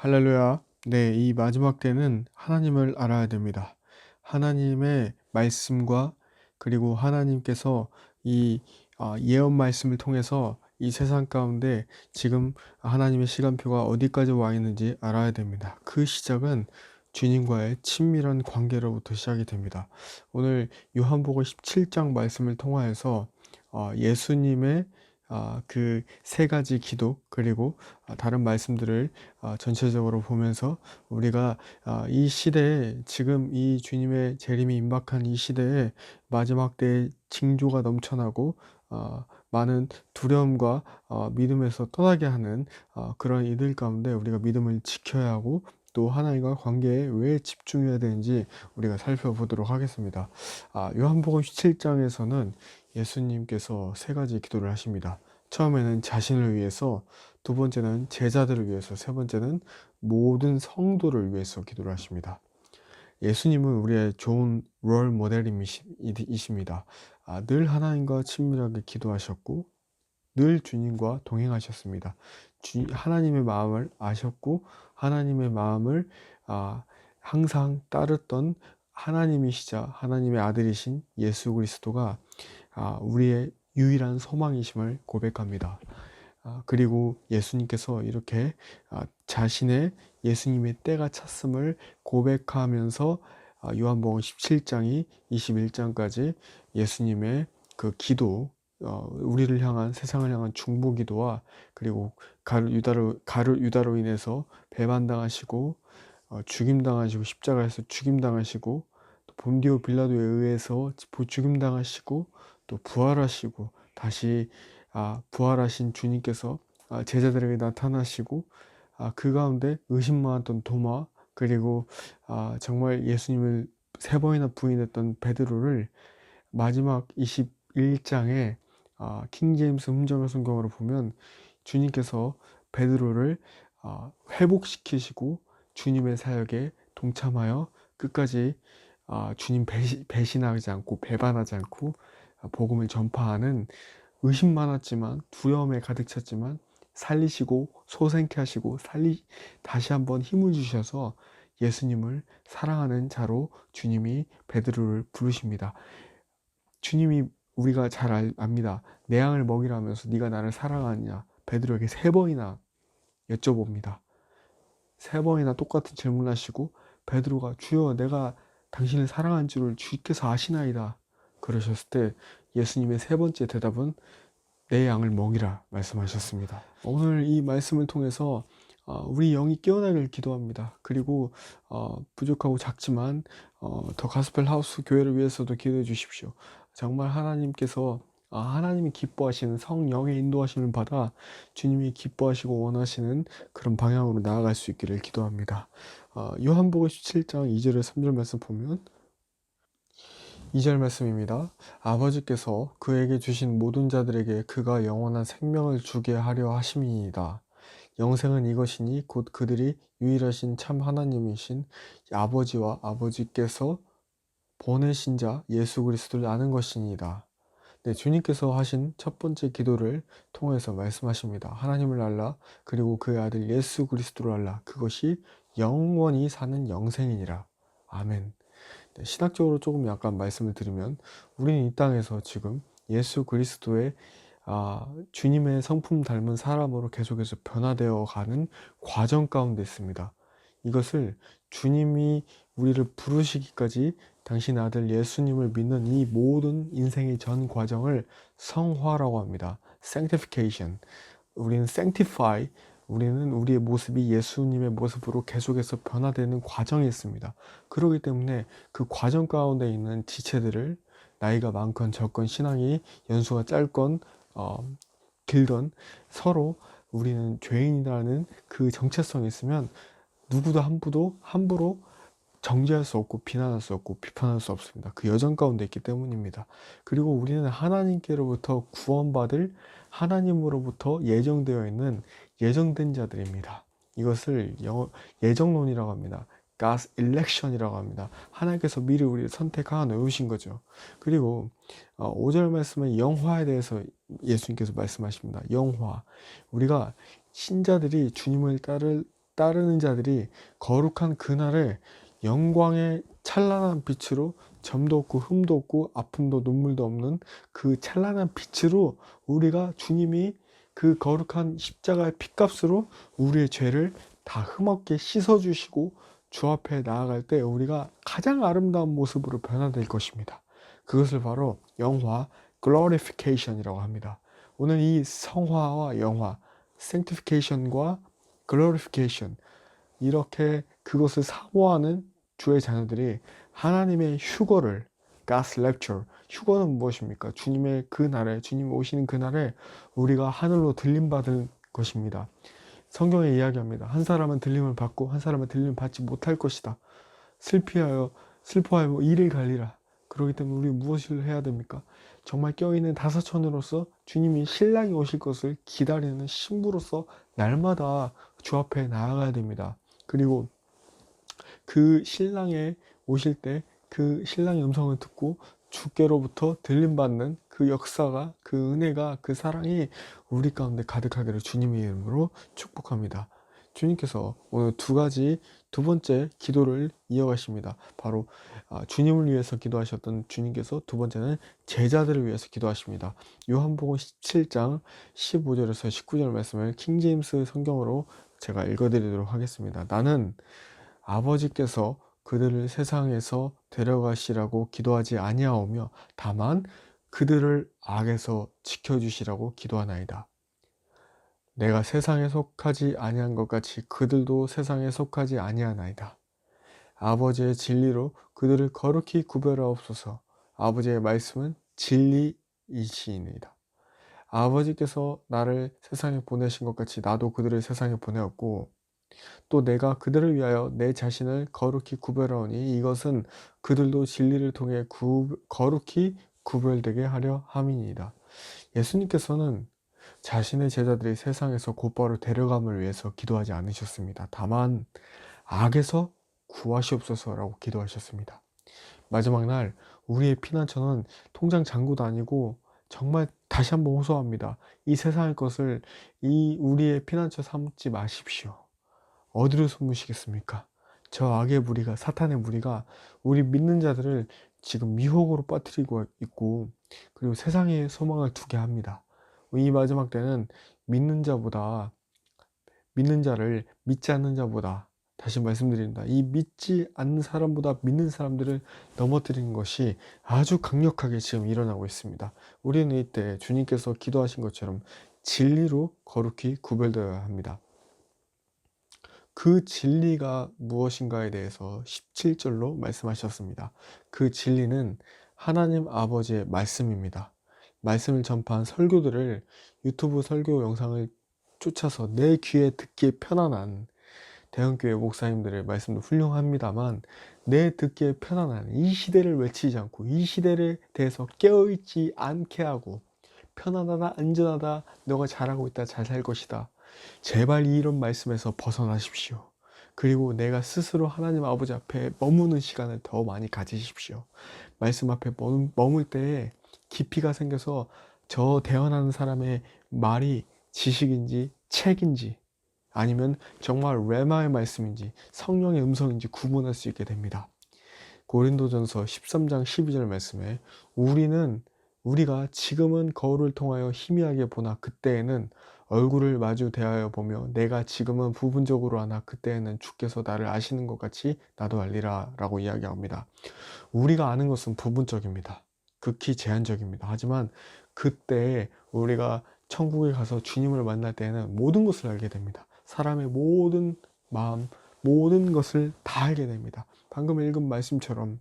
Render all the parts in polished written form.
할렐루야. 네, 이 마지막 때는 하나님을 알아야 됩니다. 하나님의 말씀과 그리고 하나님께서 이 예언 말씀을 통해서 이 세상 가운데 지금 하나님의 시간표가 어디까지 와 있는지 알아야 됩니다. 그 시작은 주님과의 친밀한 관계로부터 시작이 됩니다. 오늘 요한복음 17장 말씀을 통하여서 예수님의 그 세 가지 기도 그리고 다른 말씀들을 전체적으로 보면서 우리가 이 시대에 지금 이 주님의 재림이 임박한 이 시대에 마지막 때의 징조가 넘쳐나고 많은 두려움과 믿음에서 떠나게 하는 그런 이들 가운데 우리가 믿음을 지켜야 하고 또 하나님과 관계에 왜 집중해야 되는지 우리가 살펴보도록 하겠습니다. 요한복음 17장에서는 예수님께서 세 가지 기도를 하십니다. 처음에는 자신을 위해서, 두 번째는 제자들을 위해서, 세 번째는 모든 성도를 위해서 기도를 하십니다. 예수님은 우리의 좋은 롤 모델이십니다. 늘 하나님과 친밀하게 기도하셨고 늘 주님과 동행하셨습니다. 하나님의 마음을 아셨고 하나님의 마음을 항상 따랐던 하나님이시자 하나님의 아들이신 예수 그리스도가 우리의 유일한 소망이심을 고백합니다. 그리고 예수님께서 이렇게 자신의 예수님의 때가 찼음을 고백하면서 요한복음 17장이 21장까지 예수님의 그 기도, 우리를 향한 세상을 향한 중보 기도와 그리고 가룟 유다로 인해서 배반당하시고 죽임당하시고 십자가에서 죽임당하시고 또 본디오 빌라도에 의해서 죽임당하시고 또 부활하시고 다시 부활하신 주님께서 제자들에게 나타나시고 그 가운데 의심 많았던 도마 그리고 정말 예수님을 세 번이나 부인했던 베드로를 마지막 21장에 킹제임스 훈정의 성경으로 보면 주님께서 베드로를 회복시키시고 주님의 사역에 동참하여 끝까지 주님 배신하지 않고 배반하지 않고 복음을 전파하는 의심 많았지만 두려움에 가득 찼지만 살리시고 소생케 하시고 다시 한번 힘을 주셔서 예수님을 사랑하는 자로 주님이 베드로를 부르십니다. 주님이 우리가 잘 압니다. 내 양을 먹이라면서 네가 나를 사랑하느냐 베드로에게 세 번이나 여쭤봅니다. 세 번이나 똑같은 질문을 하시고 베드로가 주여 내가 당신을 사랑한 줄을 주께서 아시나이다 그러셨을 때 예수님의 세 번째 대답은 내 양을 먹이라 말씀하셨습니다. 오늘 이 말씀을 통해서 우리 영이 깨어나길 기도합니다. 그리고 부족하고 작지만 더 가스펠 하우스 교회를 위해서도 기도해 주십시오. 정말 하나님께서 하나님이 기뻐하시는 성령의 인도하심을 받아 주님이 기뻐하시고 원하시는 그런 방향으로 나아갈 수 있기를 기도합니다. 요한복음 17장 2절에 3절 말씀 보면 2절 말씀입니다. 아버지께서 그에게 주신 모든 자들에게 그가 영원한 생명을 주게 하려 하심이니이다. 영생은 이것이니 곧 그들이 유일하신 참 하나님이신 아버지와 아버지께서 보내신 자 예수 그리스도를 아는 것이니이다. 네, 주님께서 하신 첫 번째 기도를 통해서 말씀하십니다. 하나님을 알라 그리고 그의 아들 예수 그리스도를 알라 그것이 영원히 사는 영생이니라. 아멘. 네, 신학적으로 조금 약간 말씀을 드리면 우리는 이 땅에서 지금 예수 그리스도의 주님의 성품 닮은 사람으로 계속해서 변화되어 가는 과정 가운데 있습니다. 이것을 주님이 우리를 부르시기까지 당신 아들 예수님을 믿는 이 모든 인생의 전 과정을 성화라고 합니다. sanctification. 우리는 sanctify, 우리는 우리의 모습이 예수님의 모습으로 계속해서 변화되는 과정이 있습니다. 그렇기 때문에 그 과정 가운데 있는 지체들을 나이가 많건 적건 신앙이 연수가 짧건 길건 서로 우리는 죄인이라는 그 정체성이 있으면 누구도 함부로 정죄할 수 없고 비난할 수 없고 비판할 수 없습니다. 그 여정 가운데 있기 때문입니다. 그리고 우리는 하나님께로부터 구원받을 하나님으로부터 예정되어 있는 예정된 자들입니다. 이것을 예정론이라고 합니다. God's election이라고 합니다. 하나님께서 미리 우리를 선택하여 놓으신 거죠. 그리고 5절 말씀은 영화에 대해서 예수님께서 말씀하십니다. 영화. 우리가 신자들이 주님을 따르는 자들이 거룩한 그날에 영광의 찬란한 빛으로 점도 없고 흠도 없고 아픔도 눈물도 없는 그 찬란한 빛으로 우리가 주님이 그 거룩한 십자가의 피값으로 우리의 죄를 다 흠없게 씻어주시고 주 앞에 나아갈 때 우리가 가장 아름다운 모습으로 변화될 것입니다. 그것을 바로 영화 glorification이라고 합니다. 오늘 이 성화와 영화 sanctification과 glorification, 이렇게 그것을 사모하는 주의 자녀들이 하나님의 휴거를, God's rapture, 휴거는 무엇입니까? 주님의 그 날에, 주님 오시는 그날에 우리가 하늘로 들림받을 것입니다. 성경에 이야기합니다. 한 사람은 들림을 받고 한 사람은 들림을 받지 못할 것이다. 슬퍼하여 이를 갈리라. 그렇기 때문에 우리 무엇을 해야 됩니까? 정말 껴있는 다사천으로서 주님이 신랑이 오실 것을 기다리는 신부로서 날마다 주 앞에 나아가야 됩니다. 그리고 그 신랑이 오실 때 그 신랑의 음성을 듣고 주께로부터 들림받는 그 역사가, 그 은혜가, 그 사랑이 우리 가운데 가득하기를 주님의 이름으로 축복합니다. 주님께서 오늘 두 번째 기도를 이어가십니다. 바로 주님을 위해서 기도하셨던 주님께서 두 번째는 제자들을 위해서 기도하십니다. 요한복음 17장 15절에서 19절 말씀을 킹제임스 성경으로 제가 읽어드리도록 하겠습니다. 나는 아버지께서 그들을 세상에서 데려가시라고 기도하지 아니하오며 다만 그들을 악에서 지켜주시라고 기도하나이다. 내가 세상에 속하지 아니한 것 같이 그들도 세상에 속하지 아니하나이다. 아버지의 진리로 그들을 거룩히 구별하옵소서. 아버지의 말씀은 진리이시니이다. 아버지께서 나를 세상에 보내신 것 같이 나도 그들을 세상에 보내었고 또 내가 그들을 위하여 내 자신을 거룩히 구별하오니 이것은 그들도 진리를 통해 거룩히 구별되게 하려 함이니이다. 예수님께서는 자신의 제자들이 세상에서 곧바로 데려감을 위해서 기도하지 않으셨습니다. 다만 악에서 구하시옵소서라고 기도하셨습니다. 마지막 날 우리의 피난처는 통장 잔고도 아니고 정말 다시 한번 호소합니다. 이 세상의 것을 우리의 피난처 삼지 마십시오. 어디로 숨으시겠습니까? 저 악의 무리가, 사탄의 무리가 우리 믿는 자들을 지금 미혹으로 빠뜨리고 있고 그리고 세상에 소망을 두게 합니다. 이 마지막 때는 믿는 자를 믿지 않는 자보다, 다시 말씀드립니다. 이 믿지 않는 사람보다 믿는 사람들을 넘어뜨리는 것이 아주 강력하게 지금 일어나고 있습니다. 우리는 이때 주님께서 기도하신 것처럼 진리로 거룩히 구별되어야 합니다. 그 진리가 무엇인가에 대해서 17절로 말씀하셨습니다. 그 진리는 하나님 아버지의 말씀입니다. 말씀을 전파한 설교들을, 유튜브 설교 영상을 쫓아서 내 귀에 듣기에 편안한 대형교회 목사님들의 말씀도 훌륭합니다만 내 듣기에 편안한 이 시대를 외치지 않고 이 시대에 대해서 깨어있지 않게 하고 편안하다, 안전하다, 너가 잘하고 있다, 잘 살 것이다, 제발 이런 말씀에서 벗어나십시오. 그리고 내가 스스로 하나님 아버지 앞에 머무는 시간을 더 많이 가지십시오. 말씀 앞에 머물 때에 깊이가 생겨서 저 대언하는 사람의 말이 지식인지 책인지 아니면 정말 레마의 말씀인지 성령의 음성인지 구분할 수 있게 됩니다. 고린도전서 13장 12절 말씀에 우리가 지금은 거울을 통하여 희미하게 보나 그때에는 얼굴을 마주 대하여 보며 내가 지금은 부분적으로 하나 그때에는 주께서 나를 아시는 것 같이 나도 알리라 라고 이야기합니다. 우리가 아는 것은 부분적입니다. 극히 제한적입니다. 하지만 그때 우리가 천국에 가서 주님을 만날 때에는 모든 것을 알게 됩니다. 사람의 모든 마음, 모든 것을 다 알게 됩니다. 방금 읽은 말씀처럼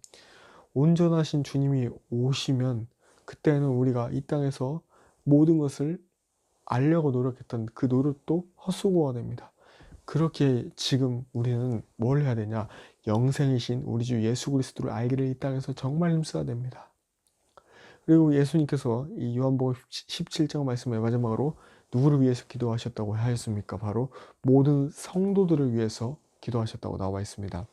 온전하신 주님이 오시면 그때는 우리가 이 땅에서 모든 것을 알려고 노력했던 그 노력도 헛수고가 됩니다. 그렇게 지금 우리는 뭘 해야 되냐? 영생이신 우리 주 예수 그리스도를 알기를 이 땅에서 정말 힘써야 됩니다. 그리고 예수님께서 이 요한복음 17장 말씀의 마지막으로 누구를 위해서 기도하셨다고 하였습니까? 바로 모든 성도들을 위해서 기도하셨다고 나와 있습니다.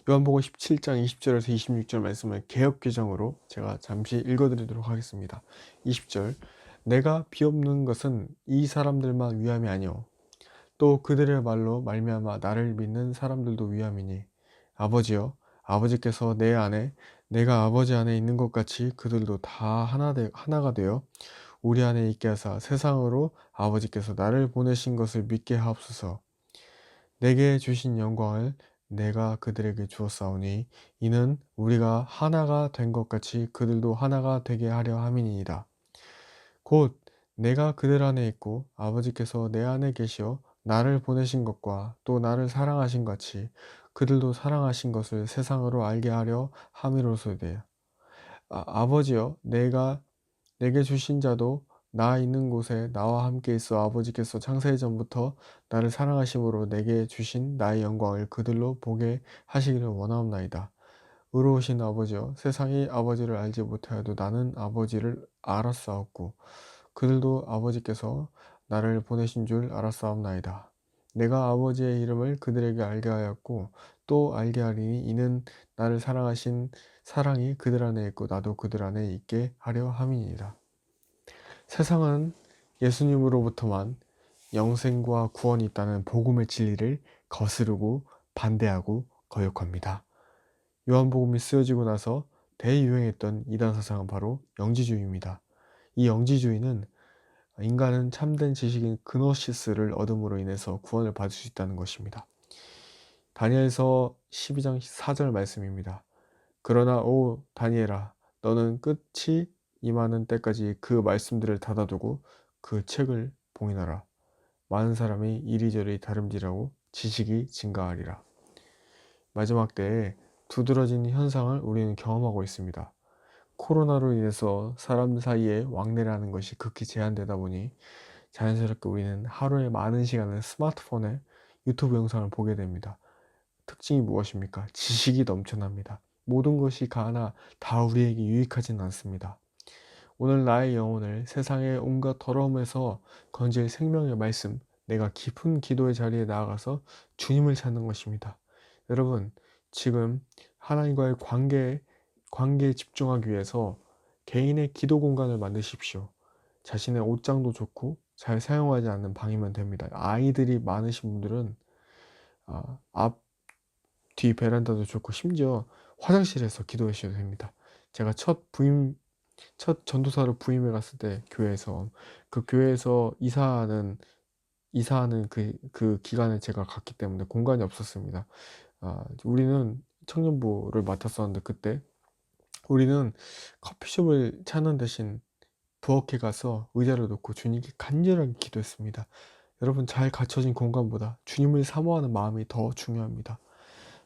요한복음 17장 20절에서 26절 말씀을 개역개정으로 제가 잠시 읽어드리도록 하겠습니다. 20절, 내가 비옵는 것은 이 사람들만 위함이 아니오 또 그들의 말로 말미암아 나를 믿는 사람들도 위함이니 아버지여 아버지께서 내 안에 내가 아버지 안에 있는 것 같이 그들도 다 하나가 되어 우리 안에 있게 하사 세상으로 아버지께서 나를 보내신 것을 믿게 하옵소서. 내게 주신 영광을 내가 그들에게 주었사오니 이는 우리가 하나가 된 것 같이 그들도 하나가 되게 하려 함이니이다. 곧 내가 그들 안에 있고 아버지께서 내 안에 계시어 나를 보내신 것과 또 나를 사랑하신 같이 그들도 사랑하신 것을 세상으로 알게 하려 함이로소이다. 아버지여 내가 내게 주신 자도 나 있는 곳에 나와 함께 있어 아버지께서 창세기 전부터 나를 사랑하심으로 내게 주신 나의 영광을 그들로 보게 하시기를 원하옵나이다. 의로우신 아버지여 세상이 아버지를 알지 못하여도 나는 아버지를 알았사옵고 그들도 아버지께서 나를 보내신 줄 알았사옵나이다. 내가 아버지의 이름을 그들에게 알게 하였고 또 알게 하리니 이는 나를 사랑하신 사랑이 그들 안에 있고 나도 그들 안에 있게 하려 함이니이다. 세상은 예수님으로부터만 영생과 구원이 있다는 복음의 진리를 거스르고 반대하고 거역합니다. 요한복음이 쓰여지고 나서 대유행했던 이단 사상은 바로 영지주의입니다. 이 영지주의는 인간은 참된 지식인 그노시스를 얻음으로 인해서 구원을 받을 수 있다는 것입니다. 다니엘서 12장 4절 말씀입니다. 그러나 오 다니엘아 너는 끝이 임하는 때까지 그 말씀들을 닫아두고 그 책을 봉인하라. 많은 사람이 이리저리 다름질하고 지식이 증가하리라. 마지막 때에 두드러진 현상을 우리는 경험하고 있습니다. 코로나로 인해서 사람 사이에 왕래라는 것이 극히 제한되다 보니 자연스럽게 우리는 하루에 많은 시간을 스마트폰에 유튜브 영상을 보게 됩니다. 특징이 무엇입니까? 지식이 넘쳐납니다. 모든 것이 가나 다 우리에게 유익하진 않습니다. 오늘 나의 영혼을 세상의 온갖 더러움에서 건질 생명의 말씀, 내가 깊은 기도의 자리에 나아가서 주님을 찾는 것입니다. 여러분, 지금 하나님과의 관계에 집중하기 위해서 개인의 기도 공간을 만드십시오. 자신의 옷장도 좋고 잘 사용하지 않는 방이면 됩니다. 아이들이 많으신 분들은 앞, 뒤 베란다도 좋고 심지어 화장실에서 기도하셔도 됩니다. 제가 첫 전도사로 부임해 갔을 때 교회에서 그 교회에서 이사하는 그 기간에 제가 갔기 때문에 공간이 없었습니다. 우리는 청년부를 맡았었는데 그때 우리는 커피숍을 찾는 대신 부엌에 가서 의자를 놓고 주님께 간절하게 기도했습니다. 여러분 잘 갖춰진 공간보다 주님을 사모하는 마음이 더 중요합니다.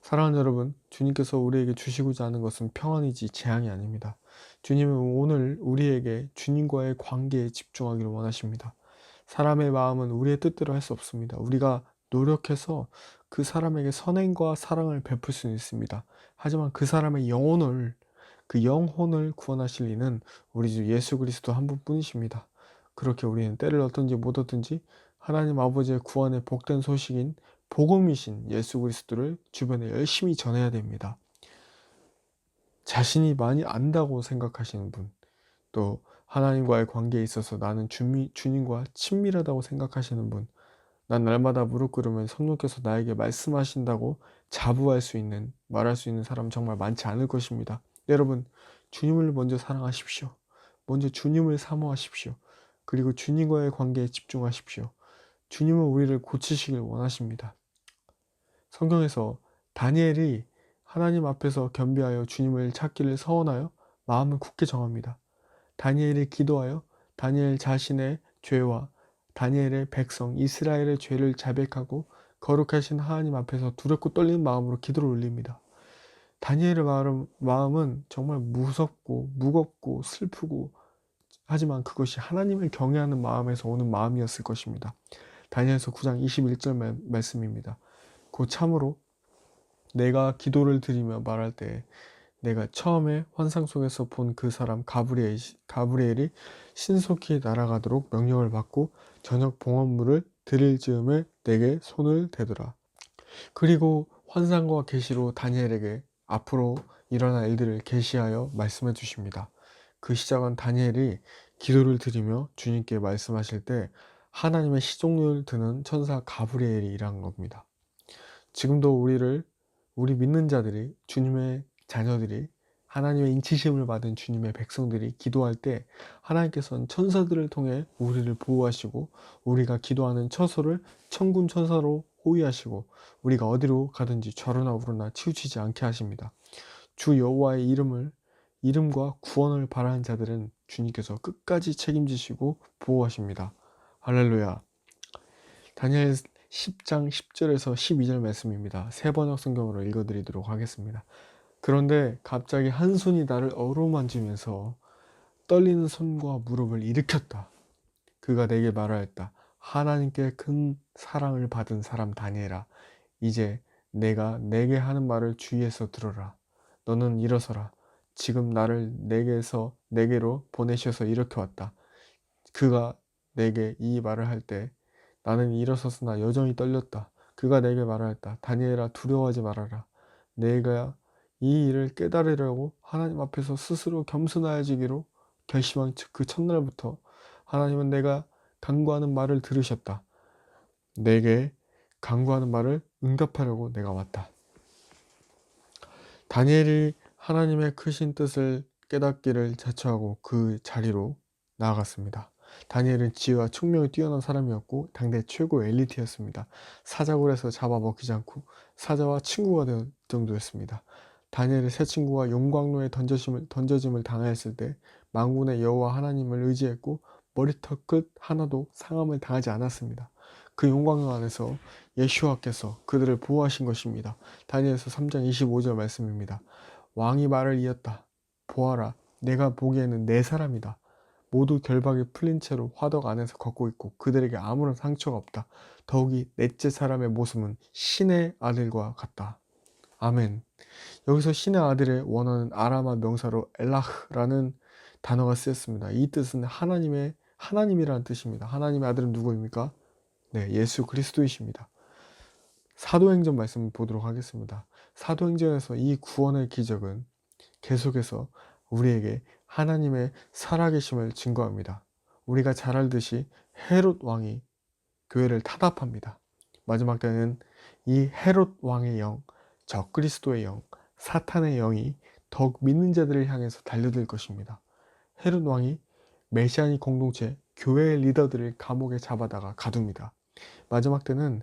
사랑하는 여러분, 주님께서 우리에게 주시고자 하는 것은 평안이지 재앙이 아닙니다. 주님은 오늘 우리에게 주님과의 관계에 집중하기를 원하십니다. 사람의 마음은 우리의 뜻대로 할 수 없습니다. 우리가 노력해서 그 사람에게 선행과 사랑을 베풀 수는 있습니다. 하지만 그 사람의 그 영혼을 구원하실 이는 우리 주 예수 그리스도 한 분뿐이십니다. 그렇게 우리는 때를 얻든지 못 얻든지 하나님 아버지의 구원의 복된 소식인 복음이신 예수 그리스도를 주변에 열심히 전해야 됩니다. 자신이 많이 안다고 생각하시는 분, 또 하나님과의 관계에 있어서 나는 주님과 친밀하다고 생각하시는 분, 난 날마다 무릎 꿇으면 성령께서 나에게 말씀하신다고 말할 수 있는 사람 정말 많지 않을 것입니다. 여러분, 주님을 먼저 사랑하십시오. 먼저 주님을 사모하십시오. 그리고 주님과의 관계에 집중하십시오. 주님은 우리를 고치시길 원하십니다. 성경에서 다니엘이 하나님 앞에서 겸비하여 주님을 찾기를 서원하여 마음을 굳게 정합니다. 다니엘이 기도하여 다니엘 자신의 죄와 다니엘의 백성 이스라엘의 죄를 자백하고 거룩하신 하나님 앞에서 두렵고 떨리는 마음으로 기도를 올립니다. 다니엘의 마음은 정말 무섭고 무겁고 슬프고 하지만 그것이 하나님을 경외하는 마음에서 오는 마음이었을 것입니다. 다니엘서 9장 21절 말씀입니다. 곧 참으로 내가 기도를 드리며 말할 때 내가 처음에 환상 속에서 본 그 사람 가브리엘이 신속히 날아가도록 명령을 받고 저녁 봉헌물을 드릴 즈음에 내게 손을 대더라. 그리고 환상과 계시로 다니엘에게 앞으로 일어날 일들을 계시하여 말씀해 주십니다. 그 시작은 다니엘이 기도를 드리며 주님께 말씀하실 때 하나님의 시종을 드는 천사 가브리엘이 일한 겁니다. 지금도 우리 믿는 자들이, 주님의 자녀들이, 하나님의 인치심을 받은 주님의 백성들이 기도할 때 하나님께서는 천사들을 통해 우리를 보호하시고, 우리가 기도하는 처소를 천군 천사로 호위하시고, 우리가 어디로 가든지 좌로나 우로나 치우치지 않게 하십니다. 주 여호와의 이름과 구원을 바라는 자들은 주님께서 끝까지 책임지시고 보호하십니다. 할렐루야. 다니엘 10장 10절에서 12절 말씀입니다. 새 번역 성경으로 읽어드리도록 하겠습니다. 그런데 갑자기 한 손이 나를 어루만지면서 떨리는 손과 무릎을 일으켰다. 그가 내게 말하였다. 하나님께 큰 사랑을 받은 사람 다니엘아, 이제 내가 내게 하는 말을 주의해서 들어라. 너는 일어서라. 지금 나를 내게로 보내셔서 이렇게 왔다. 그가 내게 이 말을 할 때 나는 일어섰으나 여전히 떨렸다. 그가 내게 말하였다. 다니엘아, 두려워하지 말아라. 내가 이 일을 깨달으려고 하나님 앞에서 스스로 겸손해지기로 결심한 그 첫날부터 하나님은 내가 간구하는 말을 들으셨다. 내게 간구하는 말을 응답하려고 내가 왔다. 다니엘이 하나님의 크신 뜻을 깨닫기를 자처하고 그 자리로 나아갔습니다. 다니엘은 지혜와 총명이 뛰어난 사람이었고 당대 최고의 엘리트였습니다. 사자굴에서 잡아먹히지 않고 사자와 친구가 될 정도였습니다. 다니엘의 세 친구가 용광로에 던져짐을 당하였을 때 만군의 여호와 하나님을 의지했고 머리털 끝 하나도 상함을 당하지 않았습니다. 그 용광로 안에서 예수와께서 그들을 보호하신 것입니다. 다니엘서 3장 25절 말씀입니다. 왕이 말을 이었다. 보아라, 내가 보기에는 네 사람이다. 모두 결박이 풀린 채로 화덕 안에서 걷고 있고 그들에게 아무런 상처가 없다. 더욱이 넷째 사람의 모습은 신의 아들과 같다. 아멘. 여기서 신의 아들의 원어는 아람어 명사로 엘라흐라는 단어가 쓰였습니다. 이 뜻은 하나님이라는 뜻입니다. 하나님의 아들은 누구입니까? 네, 예수 그리스도이십니다. 사도행전 말씀을 보도록 하겠습니다. 사도행전에서 이 구원의 기적은 계속해서 우리에게 하나님의 살아계심을 증거합니다. 우리가 잘 알듯이 헤롯 왕이 교회를 타답합니다. 마지막 때는 이 헤롯 왕의 영, 적그리스도의 영, 사탄의 영이 더욱 믿는 자들을 향해서 달려들 것입니다. 헤롯 왕이 메시아닉 공동체, 교회의 리더들을 감옥에 잡아다가 가둡니다. 마지막 때는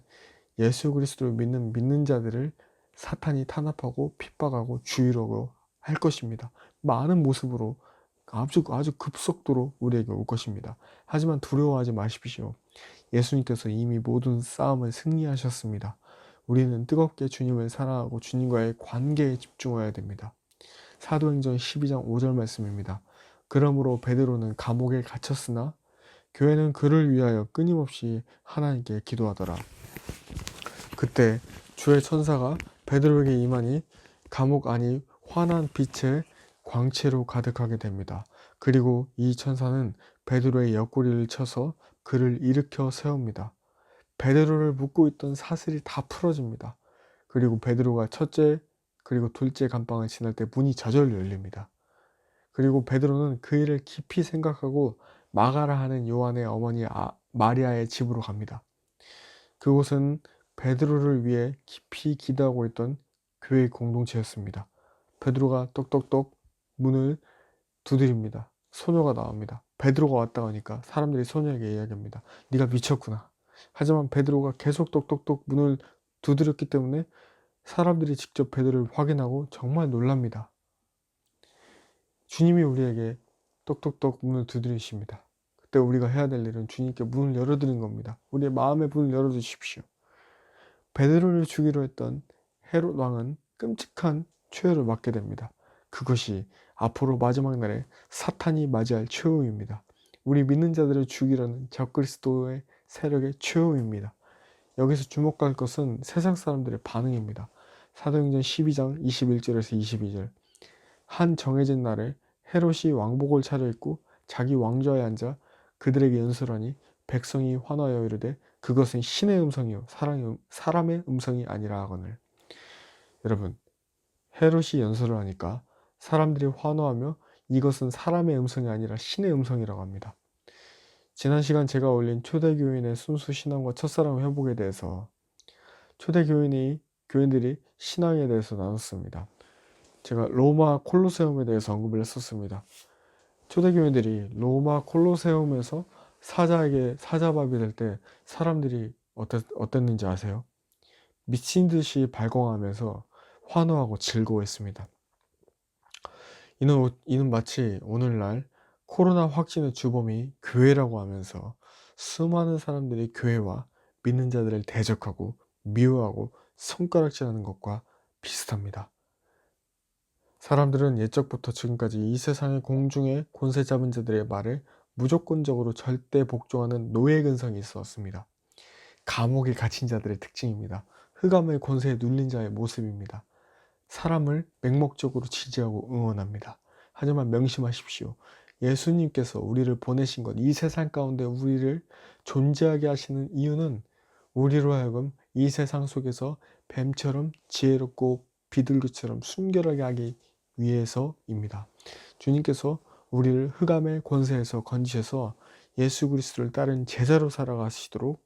예수 그리스도를 믿는 자들을 사탄이 탄압하고 핍박하고 주의하고 할 것입니다. 많은 모습으로 아주 급속도로 우리에게 올 것입니다. 하지만 두려워하지 마십시오. 예수님께서 이미 모든 싸움을 승리하셨습니다. 우리는 뜨겁게 주님을 사랑하고 주님과의 관계에 집중해야 됩니다. 사도행전 12장 5절 말씀입니다. 그러므로 베드로는 감옥에 갇혔으나 교회는 그를 위하여 끊임없이 하나님께 기도하더라. 그때 주의 천사가 베드로에게 임하니 감옥 안이 환한 빛의 광채로 가득하게 됩니다. 그리고 이 천사는 베드로의 옆구리를 쳐서 그를 일으켜 세웁니다. 베드로를 묶고 있던 사슬이 다 풀어집니다. 그리고 베드로가 첫째 그리고 둘째 감방을 지날 때 문이 저절로 열립니다. 그리고 베드로는 그 일을 깊이 생각하고 마가라 하는 요한의 어머니 마리아의 집으로 갑니다. 그곳은 베드로를 위해 깊이 기도하고 있던 교회 공동체였습니다. 베드로가 똑똑똑 문을 두드립니다. 소녀가 나옵니다. 베드로가 왔다고 하니까 사람들이 소녀에게 이야기합니다. 네가 미쳤구나. 하지만 베드로가 계속 똑똑똑 문을 두드렸기 때문에 사람들이 직접 베드로를 확인하고 정말 놀랍니다. 주님이 우리에게 똑똑똑 문을 두드리십니다. 그때 우리가 해야 될 일은 주님께 문을 열어드리는 겁니다. 우리의 마음의 문을 열어주십시오. 베드로를 죽이려 했던 헤롯 왕은 끔찍한 최후를 맞게 됩니다. 그것이 앞으로 마지막 날에 사탄이 맞이할 최후입니다. 우리 믿는 자들을 죽이려는 적그리스도의 세력의 최후입니다. 여기서 주목할 것은 세상 사람들의 반응입니다. 사도행전 12장 21절에서 22절. 한 정해진 날에 헤롯이 왕복을 차려입고 자기 왕좌에 앉아 그들에게 연설하니 백성이 환호하여 이르되 그것은 신의 음성이요 사람의 음성이 아니라 하거늘. 여러분, 헤롯이 연설을 하니까 사람들이 환호하며 이것은 사람의 음성이 아니라 신의 음성이라고 합니다. 지난 시간 제가 올린 초대교인의 순수 신앙과 첫사랑 회복에 대해서 교인들이 신앙에 대해서 나눴습니다. 제가 로마 콜로세움에 대해서 언급을 했었습니다. 초대교인들이 로마 콜로세움에서 사자밥이 될 때 사람들이 어땠는지 아세요? 미친 듯이 발광하면서 환호하고 즐거워했습니다. 이는 마치 오늘날 코로나 확진의 주범이 교회라고 하면서 수많은 사람들이 교회와 믿는 자들을 대적하고 미워하고 손가락질하는 것과 비슷합니다. 사람들은 옛적부터 지금까지 이 세상의 공중의 권세 잡은 자들의 말에 무조건적으로 절대 복종하는 노예 근성이 있었습니다. 감옥에 갇힌 자들의 특징입니다. 흑암의 권세에 눌린 자의 모습입니다. 사람을 맹목적으로 지지하고 응원합니다. 하지만 명심하십시오. 예수님께서 우리를 보내신 것, 이 세상 가운데 우리를 존재하게 하시는 이유는 우리로 하여금 이 세상 속에서 뱀처럼 지혜롭고 비둘기처럼 순결하게 하기 위해서입니다. 주님께서 우리를 흑암의 권세에서 건지셔서 예수 그리스도를 따른 제자로 살아가시도록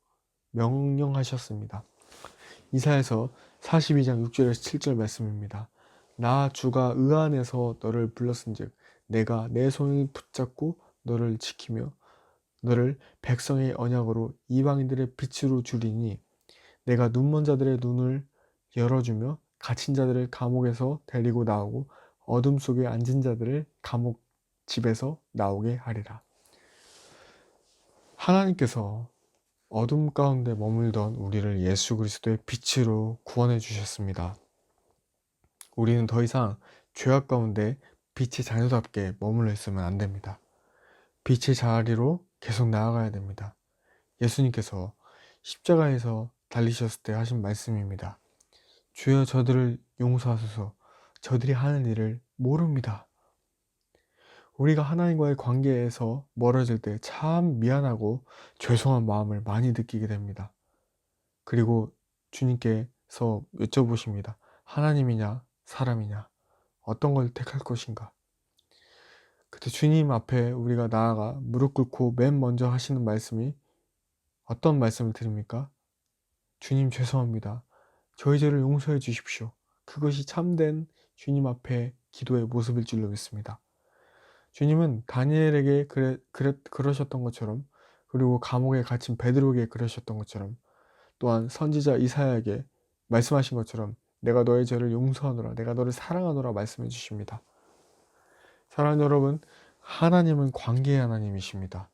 명령하셨습니다. 이사야서 42장 6절에서 7절 말씀입니다. 나 주가 의 안에서 너를 불렀은즉 내가 내 손을 붙잡고 너를 지키며 너를 백성의 언약으로 이방인들의 빛으로 주리니 내가 눈먼 자들의 눈을 열어주며 갇힌 자들을 감옥에서 데리고 나오고 어둠 속에 앉은 자들을 감옥 집에서 나오게 하리라. 하나님께서 어둠 가운데 머물던 우리를 예수 그리스도의 빛으로 구원해 주셨습니다. 우리는 더 이상 죄악 가운데 빛의 자녀답게 머물러 있으면 안 됩니다. 빛의 자리로 계속 나아가야 됩니다. 예수님께서 십자가에서 달리셨을 때 하신 말씀입니다. 주여 저들을 용서하소서 저들이 하는 일을 모릅니다. 우리가 하나님과의 관계에서 멀어질 때 참 미안하고 죄송한 마음을 많이 느끼게 됩니다. 그리고 주님께서 여쭤보십니다. 하나님이냐 사람이냐 어떤 걸 택할 것인가? 그때 주님 앞에 우리가 나아가 무릎 꿇고 맨 먼저 하시는 말씀이 어떤 말씀을 드립니까? 주님 죄송합니다. 저희 죄를 용서해 주십시오. 그것이 참된 주님 앞에 기도의 모습일 줄로 믿습니다. 주님은 다니엘에게 그러셨던 것처럼 그리고 감옥에 갇힌 베드로에게 그러셨던 것처럼 또한 선지자 이사야에게 말씀하신 것처럼 내가 너의 죄를 용서하노라 내가 너를 사랑하노라 말씀해 주십니다. 사랑하는 여러분, 하나님은 관계의 하나님이십니다.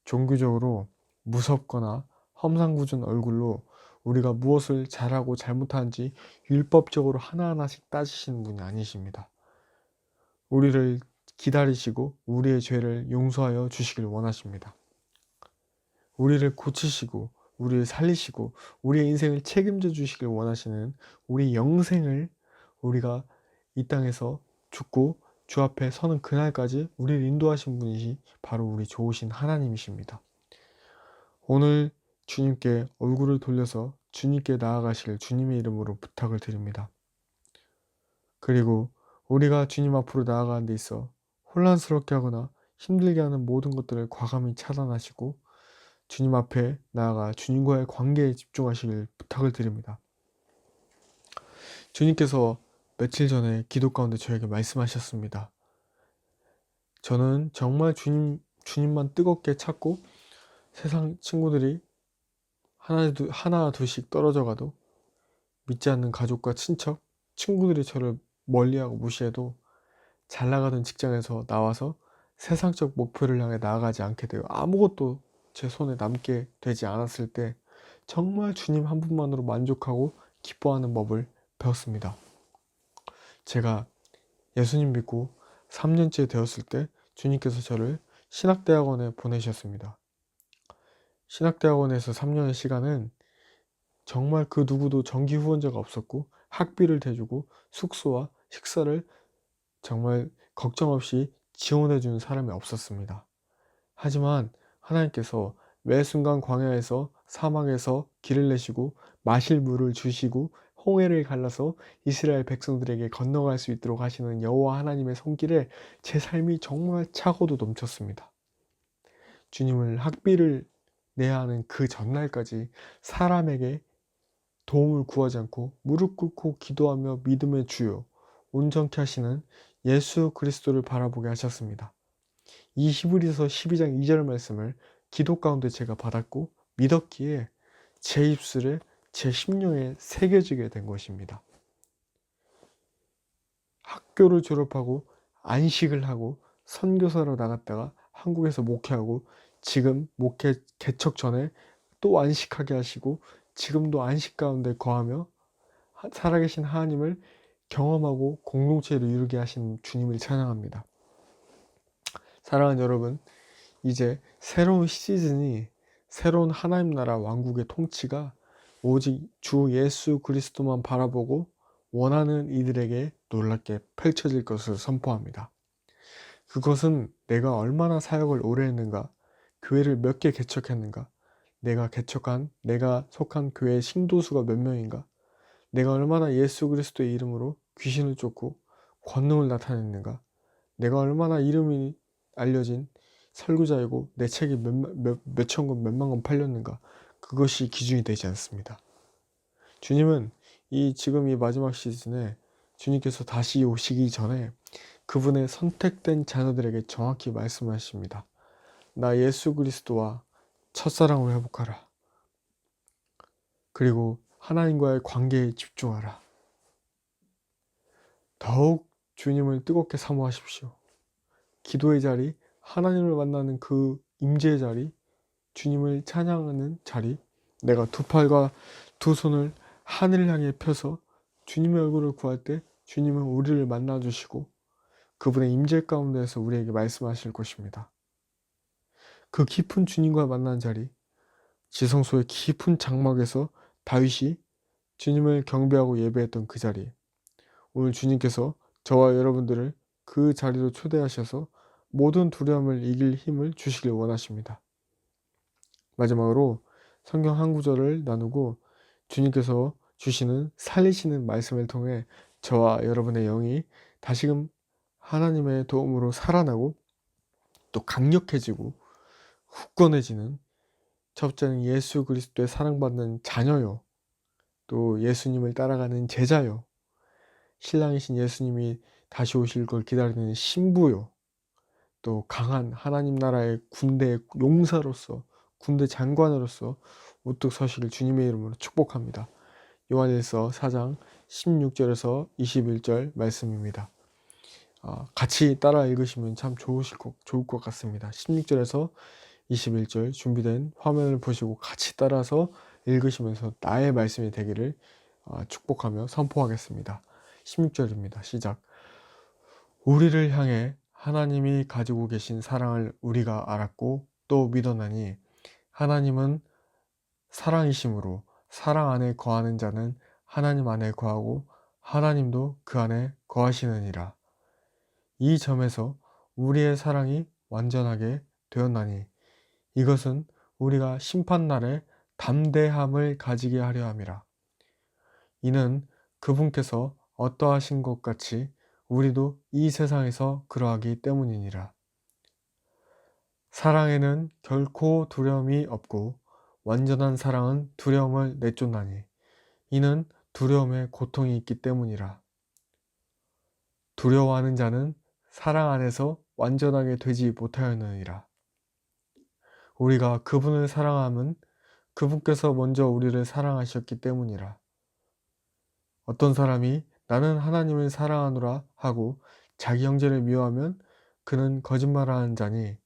종교적으로 무섭거나 험상궂은 얼굴로 우리가 무엇을 잘하고 잘못하는지 율법적으로 하나하나씩 따지시는 분이 아니십니다. 우리를 기다리시고 우리의 죄를 용서하여 주시길 원하십니다. 우리를 고치시고 우리를 살리시고 우리의 인생을 책임져 주시길 원하시는 우리 영생을 우리가 이 땅에서 죽고 주 앞에 서는 그날까지 우리를 인도하신 분이 바로 우리 좋으신 하나님이십니다. 오늘 주님께 얼굴을 돌려서 주님께 나아가실 주님의 이름으로 부탁을 드립니다. 그리고 우리가 주님 앞으로 나아가는 데 있어 혼란스럽게 하거나 힘들게 하는 모든 것들을 과감히 차단하시고 주님 앞에 나아가 주님과의 관계에 집중하시길 부탁을 드립니다. 주님께서 며칠 전에 기도 가운데 저에게 말씀하셨습니다. 저는 정말 주님만 뜨겁게 찾고 세상 친구들이 하나 둘씩 떨어져 가도 믿지 않는 가족과 친구들이 저를 멀리하고 무시해도 잘 나가던 직장에서 나와서 세상적 목표를 향해 나아가지 않게 되어 아무것도 제 손에 남게 되지 않았을 때 정말 주님 한 분만으로 만족하고 기뻐하는 법을 배웠습니다. 제가 예수님 믿고 3년째 되었을 때 주님께서 저를 신학대학원에 보내셨습니다. 신학대학원에서 3년의 시간은 정말 그 누구도 정기 후원자가 없었고 학비를 대주고 숙소와 식사를 정말 걱정 없이 지원해 주는 사람이 없었습니다. 하지만 하나님께서 매 순간 광야에서 사막에서 길을 내시고 마실 물을 주시고 홍해를 갈라서 이스라엘 백성들에게 건너갈 수 있도록 하시는 여호와 하나님의 손길에 제 삶이 정말 차고도 넘쳤습니다. 주님을 학비를 내야 하는 그 전날까지 사람에게 도움을 구하지 않고 무릎 꿇고 기도하며 믿음의 주요 온전케 하시는 예수 그리스도를 바라보게 하셨습니다. 이 히브리서 12장 2절 말씀을 기도 가운데 제가 받았고 믿었기에 제 입술에 제 심령에 새겨지게 된 것입니다. 학교를 졸업하고 안식을 하고 선교사로 나갔다가 한국에서 목회하고 지금 목회 개척 전에 또 안식하게 하시고 지금도 안식 가운데 거하며 살아계신 하나님을 경험하고 공동체를 이루게 하신 주님을 찬양합니다. 사랑하는 여러분, 이제 새로운 시즌이 새로운 하나님 나라 왕국의 통치가 오직 주 예수 그리스도만 바라보고 원하는 이들에게 놀랍게 펼쳐질 것을 선포합니다. 그것은 내가 얼마나 사역을 오래 했는가, 교회를 몇 개 개척했는가, 내가 속한 교회의 신도수가 몇 명인가, 내가 얼마나 예수 그리스도의 이름으로 귀신을 쫓고 권능을 나타냈는가, 내가 얼마나 이름이 알려진 설교자이고 내 책이 몇천 권, 몇만 권 팔렸는가, 그것이 기준이 되지 않습니다. 주님은 지금 이 마지막 시즌에 주님께서 다시 오시기 전에 그분의 선택된 자녀들에게 정확히 말씀하십니다. 나 예수 그리스도와 첫사랑을 회복하라. 그리고 하나님과의 관계에 집중하라. 더욱 주님을 뜨겁게 사모하십시오. 기도의 자리, 하나님을 만나는 그 임재의 자리, 주님을 찬양하는 자리, 내가 두 팔과 두 손을 하늘을 향해 펴서 주님의 얼굴을 구할 때 주님은 우리를 만나주시고 그분의 임재 가운데에서 우리에게 말씀하실 것입니다. 그 깊은 주님과 만난 자리, 지성소의 깊은 장막에서 다윗이 주님을 경배하고 예배했던 그 자리, 오늘 주님께서 저와 여러분들을 그 자리로 초대하셔서 모든 두려움을 이길 힘을 주시길 원하십니다. 마지막으로 성경 한 구절을 나누고 주님께서 주시는 살리시는 말씀을 통해 저와 여러분의 영이 다시금 하나님의 도움으로 살아나고 또 강력해지고 굳건해지는, 첫째는 예수 그리스도의 사랑받는 자녀요, 또 예수님을 따라가는 제자요, 신랑이신 예수님이 다시 오실 걸 기다리는 신부요, 또 강한 하나님 나라의 군대의 용사로서, 군대 장관으로서 우뚝 서시길 주님의 이름으로 축복합니다. 요한일서 4장 16절에서 21절 말씀입니다. 같이 따라 읽으시면 참 좋을 것 같습니다. 16절에서 21절 준비된 화면을 보시고 같이 따라서 읽으시면서 나의 말씀이 되기를 축복하며 선포하겠습니다. 16절입니다. 시작. 우리를 향해 하나님이 가지고 계신 사랑을 우리가 알았고 또 믿었나니 하나님은 사랑이심으로 사랑 안에 거하는 자는 하나님 안에 거하고 하나님도 그 안에 거하시느니라. 이 점에서 우리의 사랑이 완전하게 되었나니 이것은 우리가 심판날에 담대함을 가지게 하려 함이라. 이는 그분께서 어떠하신 것 같이 우리도 이 세상에서 그러하기 때문이니라. 사랑에는 결코 두려움이 없고 완전한 사랑은 두려움을 내쫓나니 이는 두려움에 고통이 있기 때문이라. 두려워하는 자는 사랑 안에서 완전하게 되지 못하였느니라. 우리가 그분을 사랑함은 그분께서 먼저 우리를 사랑하셨기 때문이라. 어떤 사람이 나는 하나님을 사랑하노라 하고 자기 형제를 미워하면 그는 거짓말하는 자니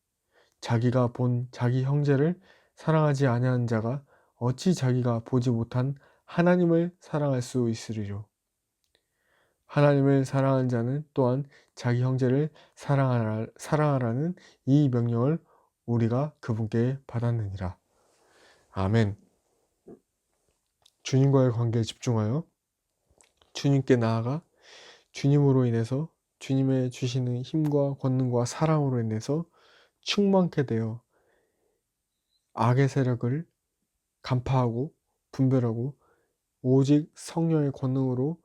자기가 본 자기 형제를 사랑하지 아니하는 자가 어찌 자기가 보지 못한 하나님을 사랑할 수 있으리요. 하나님을 사랑하는 자는 또한 자기 형제를 사랑하라는 이 명령을 우리가 그분께 받았느니라. 아멘. 주님과의 관계에 집중하여 주님께 나아가 주님으로 인해서 주님의 주시는 힘과 권능과 사랑으로 인해서 충만케 되어 악의 세력을 간파하고 분별하고 오직 성령의 권능으로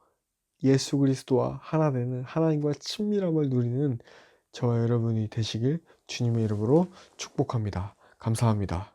예수 그리스도와 하나 되는 하나님과 친밀함을 누리는 저와 여러분이 되시길 주님의 이름으로 축복합니다. 감사합니다.